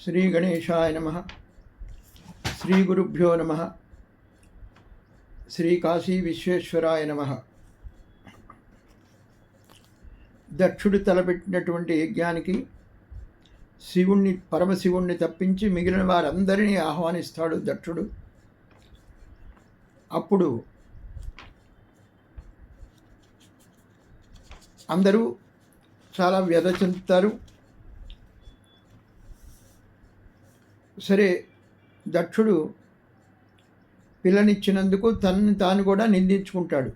శ్రీ గణేశాయ నమః. శ్రీ గురుభ్యో నమః. శ్రీ కాశీ విశ్వేశ్వరాయ నమః. దక్షుడు తలపెట్టినటువంటి యజ్ఞానికి పరమశివుణ్ణి తప్పించి మిగిలిన వారందరినీ ఆహ్వానిస్తాడు దక్షుడు. అప్పుడు అందరూ చాలా వ్యధ చెందుతారు. సరే, దక్షుడు పిల్లనిచ్చినందుకు తనని తాను కూడా నిందించుకుంటాడు.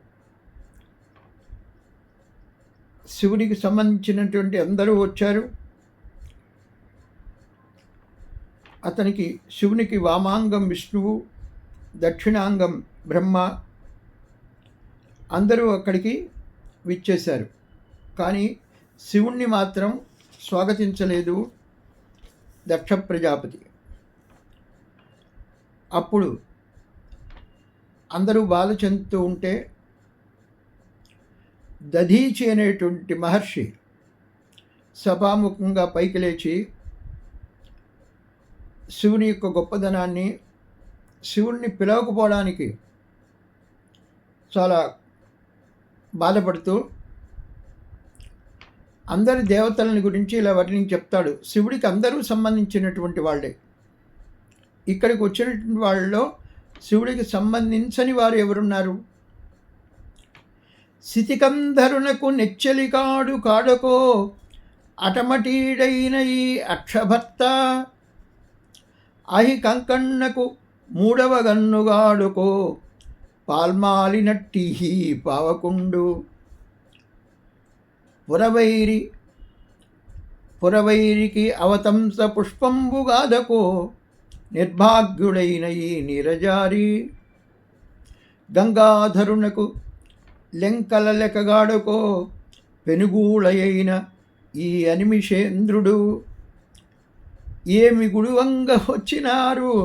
శివుడికి సంబంధించినటువంటి అందరూ వచ్చారు. అతనికి శివునికి వామాంగం విష్ణువు, దక్షిణాంగం బ్రహ్మ అందరూ అక్కడికి విచ్చేశారు. కానీ శివుణ్ణి మాత్రం స్వాగతించలేదు దక్ష ప్రజాపతి. అప్పుడు అందరూ బాధ చెందుతూ ఉంటే దధీచి అనేటువంటి మహర్షి సభాముఖంగా పైకి లేచి శివుని యొక్క గొప్పదనాన్ని, శివుణ్ణి పిలవకపోవడానికి చాలా బాధపడుతూ అందరి దేవతలని గురించి ఇలా వర్ణించి చెప్తాడు. శివుడికి అందరూ సంబంధించినటువంటి వాళ్ళే. ఇక్కడికి వచ్చినటువంటి వాళ్ళలో శివుడికి సంబంధించని వారు ఎవరున్నారు? సితికంధరునకు నెచ్చలికాడు కాడకో అటమటీడైన ఈ అక్షభర్త, అహి కంకన్నకు మూడవ గన్నుగాడుకో పాల్మాలినట్టి పావకుండు, పురవైరికి అవతంస పుష్పంబుగాదకో నిర్భాగ్యుడైన ఈ నీరజారి, గంగాధరునకు లెంకల లెక్కగాడుకో పెనుగూళయైన ఈ అనిమిషేంద్రుడు, ఏమి గుడువంగ వచ్చినారు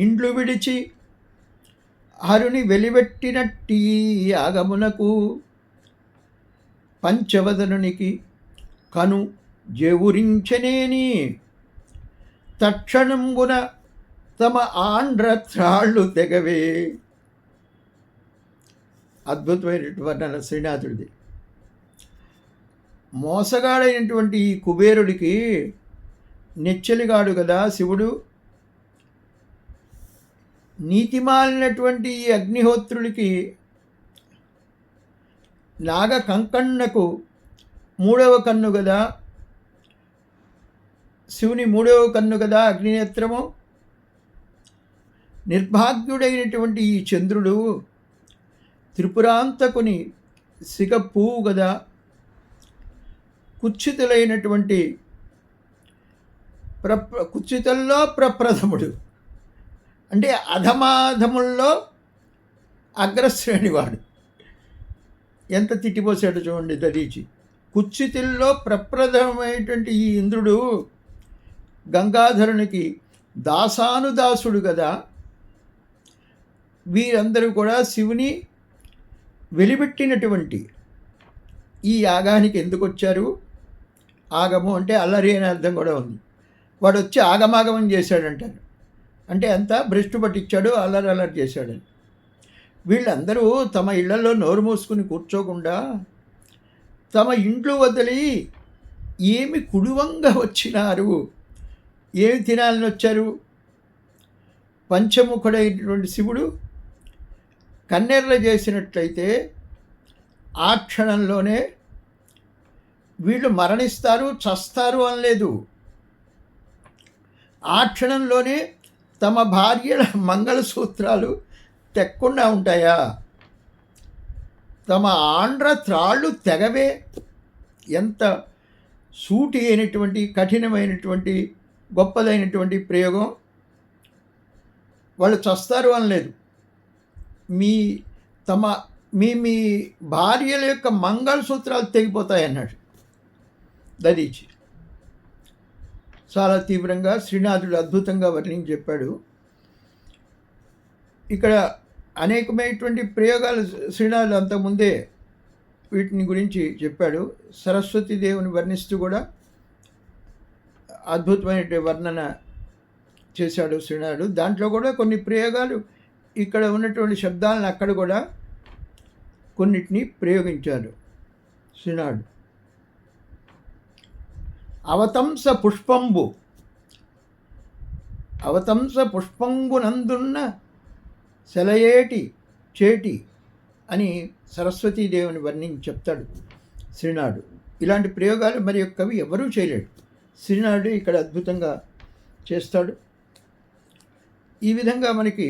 ఇండ్లు విడిచి హరుని వెలివెట్టినట్టి యాగమునకు, పంచవదనునికి కను జేవురించనేని తక్షణంగున తమ ఆంధ్ర త్రాళ్ళు తెగవే. అద్భుతమైనటువంటి వర్ణన శ్రీనాథుడిది. మోసగాడైనటువంటి ఈ కుబేరుడికి నెచ్చలిగాడు కదా శివుడు. నీతిమాలినటువంటి ఈ అగ్నిహోత్రుడికి, నాగ కంకన్నకు మూడవ కన్ను కదా, శివుని మూడవ కన్ను కదా అగ్నినేత్రము. నిర్భాగ్యుడైనటువంటి ఈ చంద్రుడు త్రిపురాంతకుని సిగ పువ్వు కదా, కుత్సితులైనటువంటి కుత్సితుల్లో ప్రప్రథముడు అంటే అధమాధముల్లో అగ్రశ్రేణివాడు. ఎంత తిట్టిపోసాడు చూడండి దదీచి. కుత్సితుల్లో ప్రప్రథమైనటువంటి ఈ ఇంద్రుడు గంగాధరునికి దాసానుదాసుడు కదా. వీరందరూ కూడా శివుని వెలిపెట్టినటువంటి ఈ యాగానికి ఎందుకు వచ్చారు? ఆగము అంటే అల్లరి అనే అర్థం కూడా ఉంది. వాడు వచ్చి ఆగమాగమం చేశాడంటారు. అంటే అంతా భ్రష్టు పట్టించాడు, అల్లరి చేశాడని. వీళ్ళందరూ తమ ఇళ్లలో నోరు మూసుకుని కూర్చోకుండా తమ ఇంట్లో వదిలి ఏమి కుడువంగా వచ్చినారు, ఏమి తినాలని వచ్చారు? పంచముఖుడైనటువంటి శివుడు కన్నెర్ర చేసినట్లయితే ఆ క్షణంలోనే వీళ్ళు మరణిస్తారు, చస్తారు అనలేదు. ఆ క్షణంలోనే తమ భార్యల మంగళసూత్రాలు తెక్కకుండా ఉంటాయా? తమ ఆంధ్ర త్రాళ్ళు తెగవే. ఎంత సూటి అయినటువంటి, కఠినమైనటువంటి, గొప్పదైనటువంటి ప్రయోగం. వాళ్ళు చస్తారు అనలేదు. మీ మీ భార్యల యొక్క మంగళసూత్రాలు తెగిపోతాయి అన్నాడు దదీచి. చాలా తీవ్రంగా శ్రీనాథుడు అద్భుతంగా వర్ణించి చెప్పాడు. ఇక్కడ అనేకమైనటువంటి ప్రయోగాలు శ్రీనాథుడు అంతకుముందే వీటిని గురించి చెప్పాడు. సరస్వతీ దేవుని వర్ణిస్తూ కూడా అద్భుతమైన వర్ణన చేశాడు శ్రీనాథుడు. దాంట్లో కూడా కొన్ని ప్రయోగాలు ఇక్కడ ఉన్నటువంటి శబ్దాలను అక్కడ కూడా కొన్నిటిని ప్రయోగించారు శ్రీనాథుడు. అవతంస పుష్పంబు అవతంస పుష్పంబునందున్న సెలయేటి చేటి అని సరస్వతీదేవిని వర్ణించి చెప్తాడు శ్రీనాథుడు. ఇలాంటి ప్రయోగాలు మరి కవి ఎవరూ చేయలేడు, శ్రీనాథుడు ఇక్కడ అద్భుతంగా చేస్తాడు. ఈ విధంగా మనకి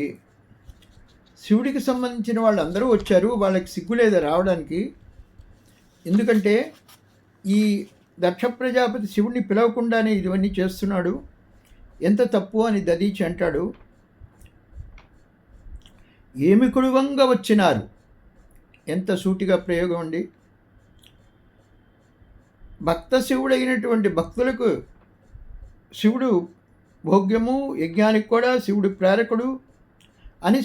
శివుడికి సంబంధించిన వాళ్ళందరూ వచ్చారు. వాళ్ళకి సిగ్గులేదు రావడానికి. ఎందుకంటే ఈ దక్ష ప్రజాపతి శివుడిని పిలవకుండానే ఇవన్నీ చేస్తున్నాడు, ఎంత తప్పు అని దదీచి అంటాడు. ఏమి కుడువంగా వచ్చినారు, ఎంత సూటిగా ప్రయోగం అండి. భక్త శివుడైనటువంటి భక్తులకు శివుడు భోగ్యము, యజ్ఞానికి కూడా శివుడు ప్రేరకుడు అని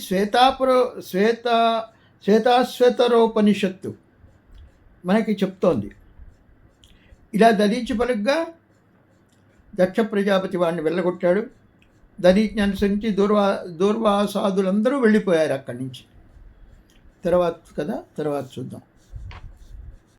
శ్వేతాశ్వతరోపనిషత్తు మనకి చెప్తోంది. ఇలా దదీచి పలుగ్గా దక్ష ప్రజాపతి వాడిని వెళ్ళగొట్టాడు. దదీచిని అనుసరించి దూర్వాసాదులందరూ వెళ్ళిపోయారు అక్కడి నుంచి. తర్వాత చూద్దాం.